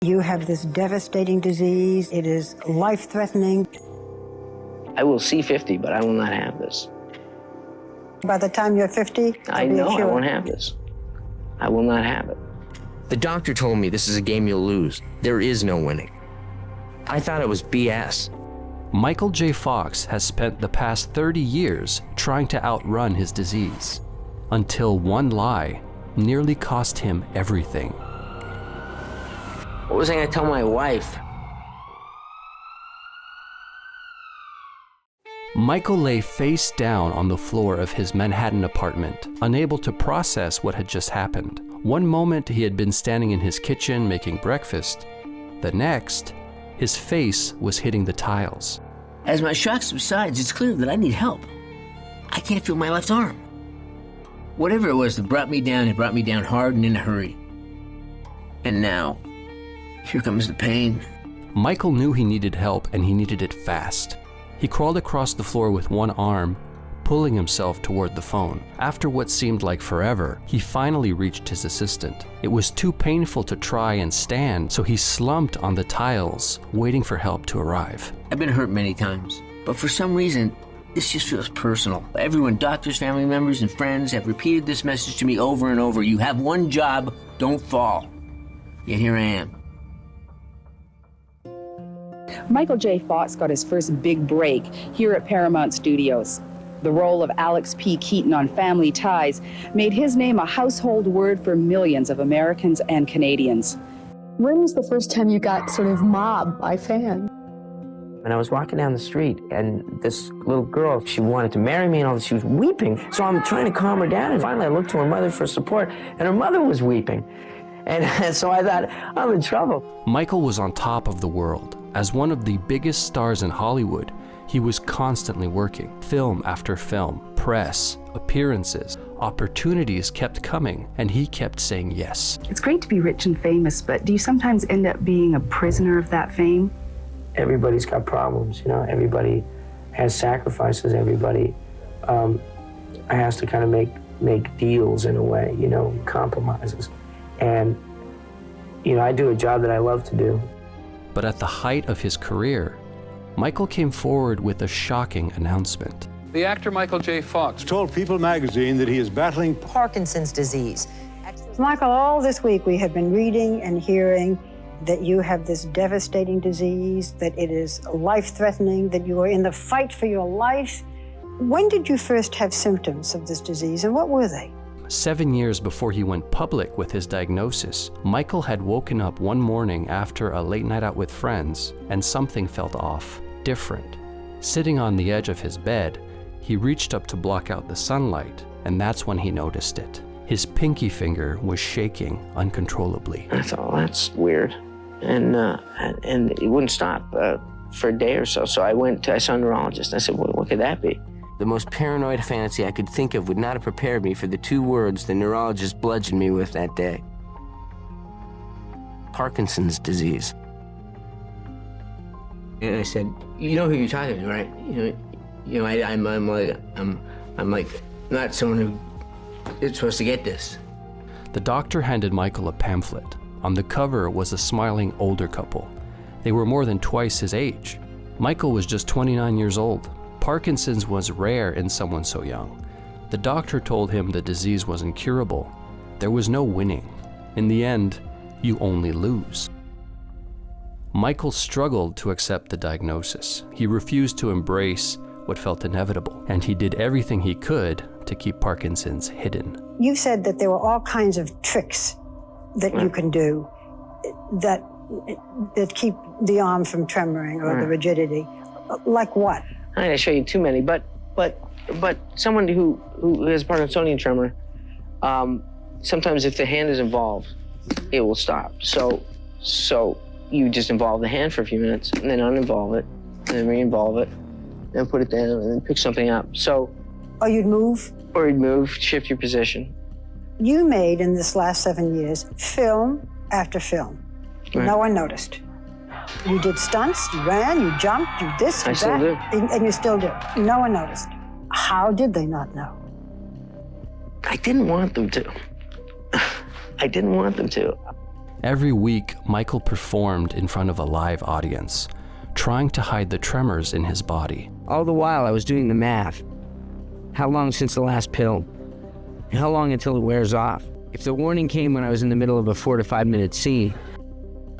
You have this devastating disease. It is life-threatening. I will see 50, but I will not have this. By the time you're 50, I know I won't have this. I will not have it. The doctor told me this is a game you'll lose. There is no winning. I thought it was BS. Michael J. Fox has spent the past 30 years trying to outrun his disease, until one lie nearly cost him everything. What was I going to tell my wife? Michael lay face down on the floor of his Manhattan apartment, unable to process what had just happened. One moment he had been standing in his kitchen making breakfast. The next, his face was hitting the tiles. As my shock subsides, it's clear that I need help. I can't feel my left arm. Whatever it was that brought me down, it brought me down hard and in a hurry. And now, here comes the pain. Michael knew he needed help, and he needed it fast. He crawled across the floor with one arm, pulling himself toward the phone. After what seemed like forever, he finally reached his assistant. It was too painful to try and stand, so he slumped on the tiles, waiting for help to arrive. I've been hurt many times, but for some reason, this just feels personal. Everyone, doctors, family members, and friends have repeated this message to me over and over. You have one job, don't fall. Yet here I am. Michael J. Fox got his first big break here at Paramount Studios. The role of Alex P. Keaton on Family Ties made his name a household word for millions of Americans and Canadians. When was the first time you got sort of mobbed by fans? And I was walking down the street, and this little girl, she wanted to marry me and all this. She was weeping. So I'm trying to calm her down, and finally I looked to her mother for support, and her mother was weeping. And so I thought, I'm in trouble. Michael was on top of the world. As one of the biggest stars in Hollywood, he was constantly working. Film after film, press, appearances, opportunities kept coming, and he kept saying yes. It's great to be rich and famous, but do you sometimes end up being a prisoner of that fame? Everybody's got problems, you know, everybody has sacrifices, everybody has to kind of make deals in a way, you know, compromises. And, you know, I do a job that I love to do. But at the height of his career, Michael came forward with a shocking announcement. The actor Michael J. Fox told People magazine that he is battling Parkinson's disease. Michael, all this week we have been reading and hearing that you have this devastating disease, that it is life-threatening, that you are in the fight for your life. When did you first have symptoms of this disease, and what were they? 7 years before he went public with his diagnosis, Michael had woken up one morning after a late night out with friends, and something felt off, different. Sitting on the edge of his bed, he reached up to block out the sunlight, and that's when he noticed it. His pinky finger was shaking uncontrollably. I thought, well, that's weird. And it wouldn't stop for a day or so. So I saw a neurologist. I said, well, what could that be? The most paranoid fantasy I could think of would not have prepared me for the two words the neurologist bludgeoned me with that day. Parkinson's disease. And I said, you know who you're talking to, right? I'm like not someone who is supposed to get this. The doctor handed Michael a pamphlet. On the cover was a smiling older couple. They were more than twice his age. Michael was just 29 years old. Parkinson's was rare in someone so young. The doctor told him the disease was incurable. There was no winning. In the end, you only lose. Michael struggled to accept the diagnosis. He refused to embrace what felt inevitable, and he did everything he could to keep Parkinson's hidden. You said that there were all kinds of tricks that you can do that keep the arm from tremoring or the rigidity. Like what? I'm not going to show you too many, but someone who has Parkinsonian tremor, sometimes if the hand is involved, it will stop. So you just involve the hand for a few minutes, and then uninvolve it, and then re-involve it, and put it down, and then pick something up. Or you'd move? Or you'd move, shift your position. You made, in this last 7 years, film after film. Right. No one noticed. You did stunts, you ran, you jumped, you this, you I still do. And you still do. No one noticed. How did they not know? I didn't want them to. I didn't want them to. Every week, Michael performed in front of a live audience, trying to hide the tremors in his body. All the while, I was doing the math. How long since the last pill? How long until it wears off? If the warning came when I was in the middle of a 4 to 5 minute scene,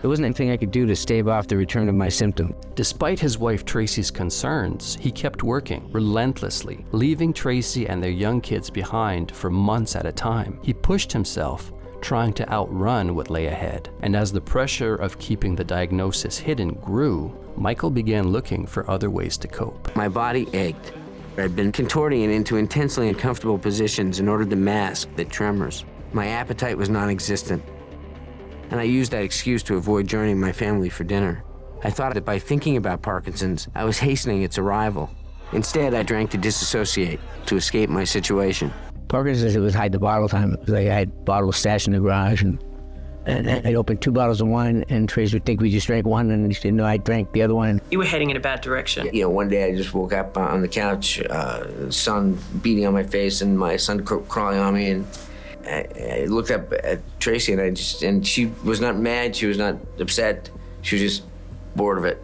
there wasn't anything I could do to stave off the return of my symptom. Despite his wife Tracy's concerns, he kept working relentlessly, leaving Tracy and their young kids behind for months at a time. He pushed himself, trying to outrun what lay ahead. And as the pressure of keeping the diagnosis hidden grew, Michael began looking for other ways to cope. My body ached. I'd been contorting it into intensely uncomfortable positions in order to mask the tremors. My appetite was non-existent, and I used that excuse to avoid joining my family for dinner. I thought that by thinking about Parkinson's, I was hastening its arrival. Instead, I drank to disassociate, to escape my situation. Parkinson's, it was hide the bottle time, because I had bottles stashed in the garage, and I'd open 2 bottles of wine, and Trace would think we just drank one, and she didn't know I drank the other one. You were heading in a bad direction. You know, one day I just woke up on the couch, sun beating on my face, and my son crawling on me, and I looked up at Tracy, and she was not mad, she was not upset, she was just bored of it.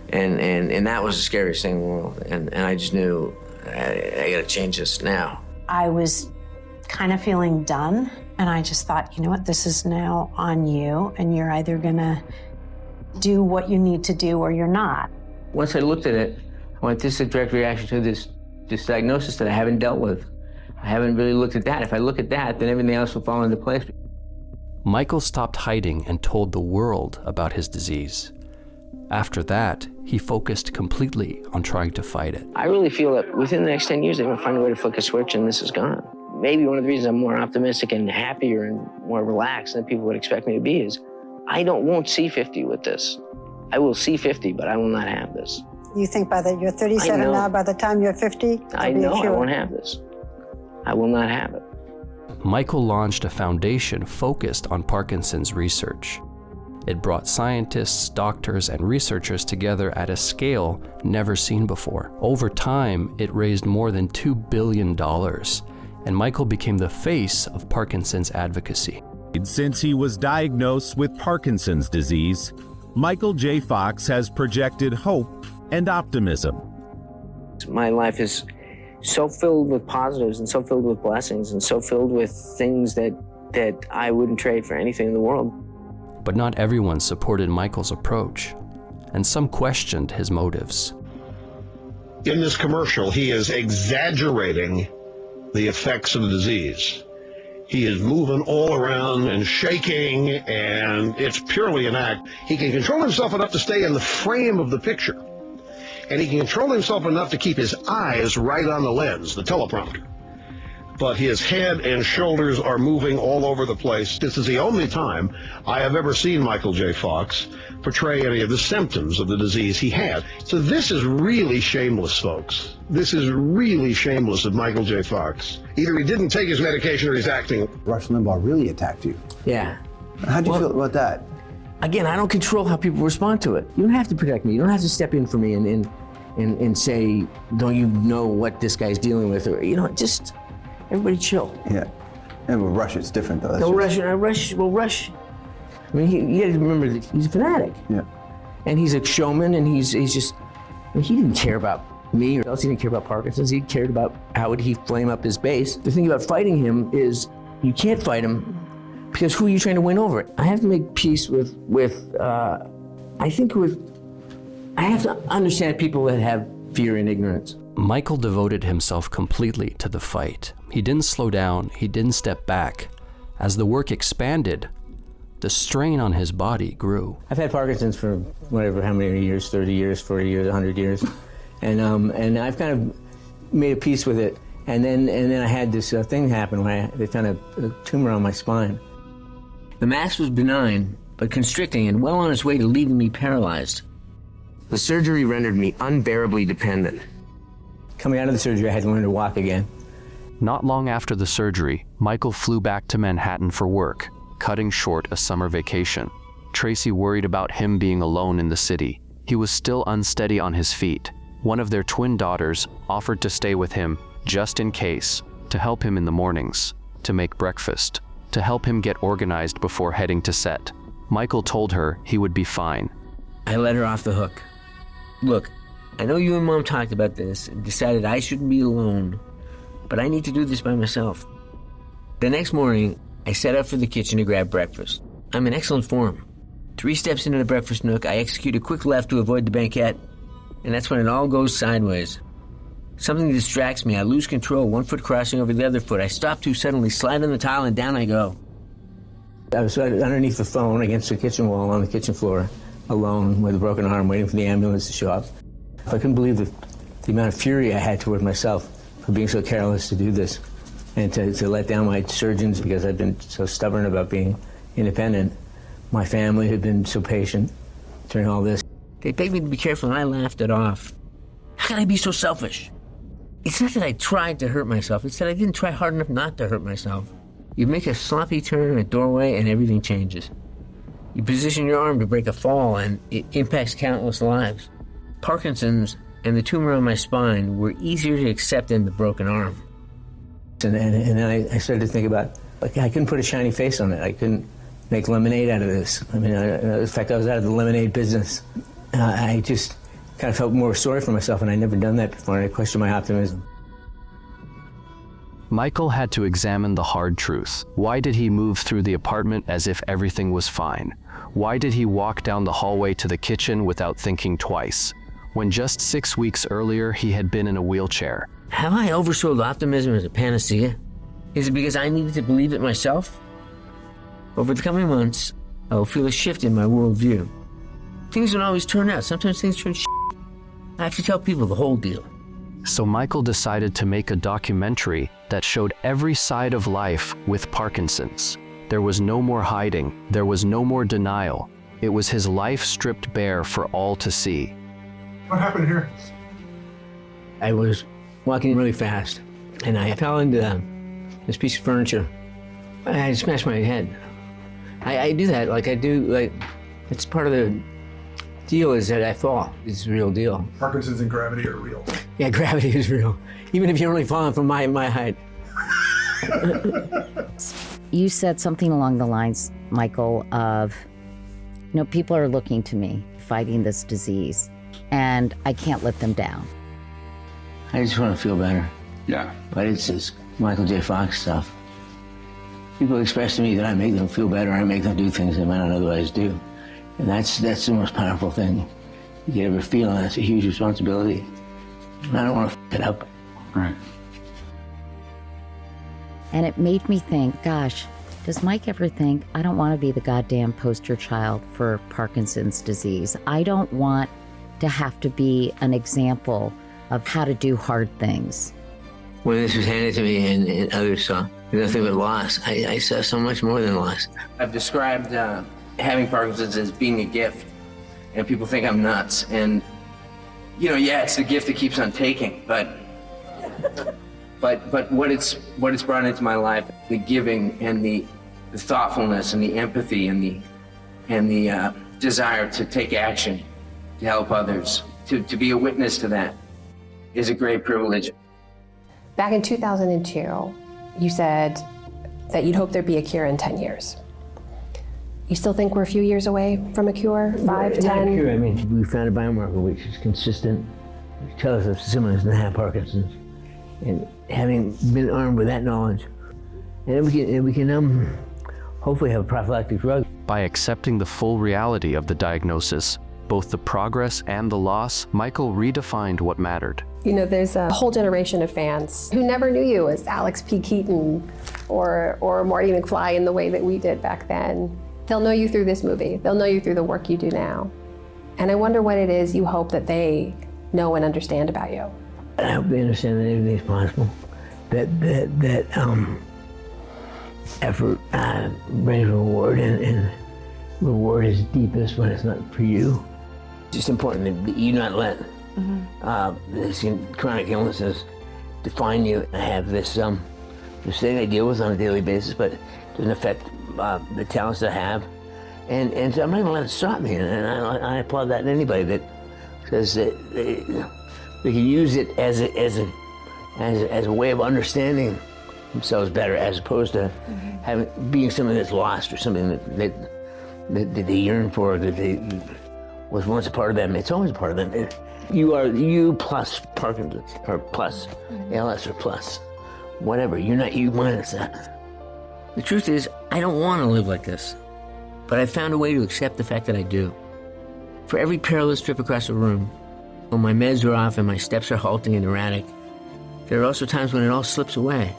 And that was the scariest thing in the world. And I just knew I gotta change this now. I was kind of feeling done, and I just thought, you know what, this is now on you, and you're either gonna do what you need to do or you're not. Once I looked at it, I went, this is a direct reaction to this diagnosis that I haven't dealt with. I haven't really looked at that. If I look at that, then everything else will fall into place. Michael stopped hiding and told the world about his disease. After that, he focused completely on trying to fight it. I really feel that within the next 10 years, they're going to find a way to flick a switch and this is gone. Maybe one of the reasons I'm more optimistic and happier and more relaxed than people would expect me to be is I won't see 50 with this. I will see 50, but I will not have this. You think you're 37 now, by the time you're 50? I know I won't have this. I will not have it. Michael launched a foundation focused on Parkinson's research. It brought scientists, doctors, and researchers together at a scale never seen before. Over time, it raised more than $2 billion, and Michael became the face of Parkinson's advocacy. Since he was diagnosed with Parkinson's disease, Michael J. Fox has projected hope and optimism. My life is so filled with positives and so filled with blessings and so filled with things that I wouldn't trade for anything in the world. But not everyone supported Michael's approach, and some questioned his motives. In this commercial, he is exaggerating the effects of the disease. He is moving all around and shaking, and it's purely an act. He can control himself enough to stay in the frame of the picture, and he can control himself enough to keep his eyes right on the lens, the teleprompter. But his head and shoulders are moving all over the place. This is the only time I have ever seen Michael J. Fox portray any of the symptoms of the disease he had. So this is really shameless, folks. This is really shameless of Michael J. Fox. Either he didn't take his medication or he's acting. Rush Limbaugh really attacked you. Yeah. How do you feel about that? Again, I don't control how people respond to it. You don't have to protect me. You don't have to step in for me and say, don't you know what this guy's dealing with? Or, just... Everybody chill. Yeah. And with Rush, it's different, though. Rush. I mean, you got to remember that he's a fanatic. Yeah. And he's a showman, and he's just, he didn't care about me or else. He didn't care about Parkinson's. He cared about how would he flame up his base. The thing about fighting him is you can't fight him because who are you trying to win over? I have to make peace with I have to understand people that have fear and ignorance. Michael devoted himself completely to the fight. He didn't slow down, he didn't step back. As the work expanded, the strain on his body grew. I've had Parkinson's for how many years, 30 years, 40 years, 100 years. And I've kind of made a peace with it. And then I had this thing happen where they found a tumor on my spine. The mass was benign, but constricting and well on its way to leaving me paralyzed. The surgery rendered me unbearably dependent. Coming out of the surgery, I had to learn to walk again. Not long after the surgery, Michael flew back to Manhattan for work, cutting short a summer vacation. Tracy worried about him being alone in the city. He was still unsteady on his feet. One of their twin daughters offered to stay with him, just in case, to help him in the mornings, to make breakfast, to help him get organized before heading to set. Michael told her he would be fine. I let her off the hook. Look, I know you and Mom talked about this and decided I shouldn't be alone, but I need to do this by myself. The next morning, I set out for the kitchen to grab breakfast. I'm in excellent form. 3 steps into the breakfast nook, I execute a quick left to avoid the banquette, and that's when it all goes sideways. Something distracts me. I lose control, 1 foot crossing over the other foot. I stop too suddenly, slide on the tile, and down I go. I was right underneath the phone against the kitchen wall on the kitchen floor, alone with a broken arm, waiting for the ambulance to show up. I couldn't believe the amount of fury I had toward myself for being so careless to do this and to let down my surgeons because I'd been so stubborn about being independent. My family had been so patient during all this. They begged me to be careful, and I laughed it off. How could I be so selfish? It's not that I tried to hurt myself. It's that I didn't try hard enough not to hurt myself. You make a sloppy turn in a doorway, and everything changes. You position your arm to break a fall, and it impacts countless lives. Parkinson's and the tumor on my spine were easier to accept than the broken arm. And then I started to think about, like, I couldn't put a shiny face on it. I couldn't make lemonade out of this. I mean, in fact, I was out of the lemonade business. I just kind of felt more sorry for myself, and I'd never done that before, and I questioned my optimism. Michael had to examine the hard truth. Why did he move through the apartment as if everything was fine? Why did he walk down the hallway to the kitchen without thinking twice, when just 6 weeks earlier he had been in a wheelchair? Have I oversold optimism as a panacea? Is it because I needed to believe it myself? Over the coming months, I will feel a shift in my worldview. Things don't always turn out. Sometimes things turn shit. I have to tell people the whole deal. So Michael decided to make a documentary that showed every side of life with Parkinson's. There was no more hiding. There was no more denial. It was his life stripped bare for all to see. What happened here? I was walking really fast, and I fell into this piece of furniture. I smashed my head. I do that, it's part of the deal is that I fall. It's a real deal. Parkinson's and gravity are real. Yeah, gravity is real. Even if you're only falling from my height. You said something along the lines, Michael, of, people are looking to me, fighting this disease, and I can't let them down. I just want to feel better. Yeah. But it's this Michael J. Fox stuff. People express to me that I make them feel better, I make them do things they might not otherwise do. And that's the most powerful thing you could ever feel, and that's a huge responsibility. And I don't want to f it up. Right. And it made me think, gosh, does Mike ever think, I don't want to be the goddamn poster child for Parkinson's disease. I don't want to have to be an example of how to do hard things. When this was handed to me and others saw nothing but loss, I saw so much more than loss. I've described having Parkinson's as being a gift, and people think I'm nuts. And, it's the gift that keeps on taking, but what it's brought into my life, the giving and the thoughtfulness and the empathy and the desire to take action, to help others, to be a witness to that is a great privilege. Back in 2002, you said that you'd hope there'd be a cure in 10 years. You still think we're a few years away from a cure? 5, 10? Not a cure. I mean, we found a biomarker which is consistent, which tells us someone doesn't have Parkinson's. And having been armed with that knowledge, and we can hopefully have a prophylactic drug. By accepting the full reality of the diagnosis, both the progress and the loss, Michael redefined what mattered. There's a whole generation of fans who never knew you as Alex P. Keaton or Marty McFly in the way that we did back then. They'll know you through this movie. They'll know you through the work you do now. And I wonder what it is you hope that they know and understand about you. I hope they understand that everything's possible. That effort brings reward, and reward is deepest when it's not for you. It's just important that you not let these chronic illnesses define you. I have this thing I deal with on a daily basis, but it doesn't affect the talents I have. And so I'm not going to let it stop me. And I applaud that in anybody that says that they can use it as a way of understanding themselves better, as opposed to being something that's lost or something that they yearn for, that they was once a part of them. It's always a part of them. You are you plus Parkinson's, or plus ALS, or plus whatever. You're not you minus that. The truth is, I don't want to live like this, but I've found a way to accept the fact that I do. For every perilous trip across the room, when my meds are off and my steps are halting and erratic, there are also times when it all slips away.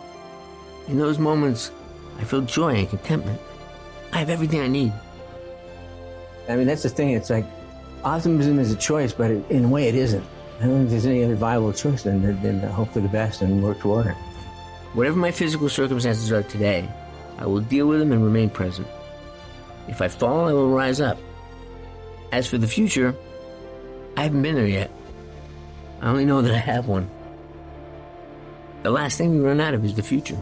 In those moments, I feel joy and contentment. I have everything I need. I mean, that's the thing. It's like, optimism is a choice, but in a way it isn't. I don't think there's any other viable choice than to hope for the best and work toward it. Whatever my physical circumstances are today, I will deal with them and remain present. If I fall, I will rise up. As for the future, I haven't been there yet. I only know that I have one. The last thing we run out of is the future.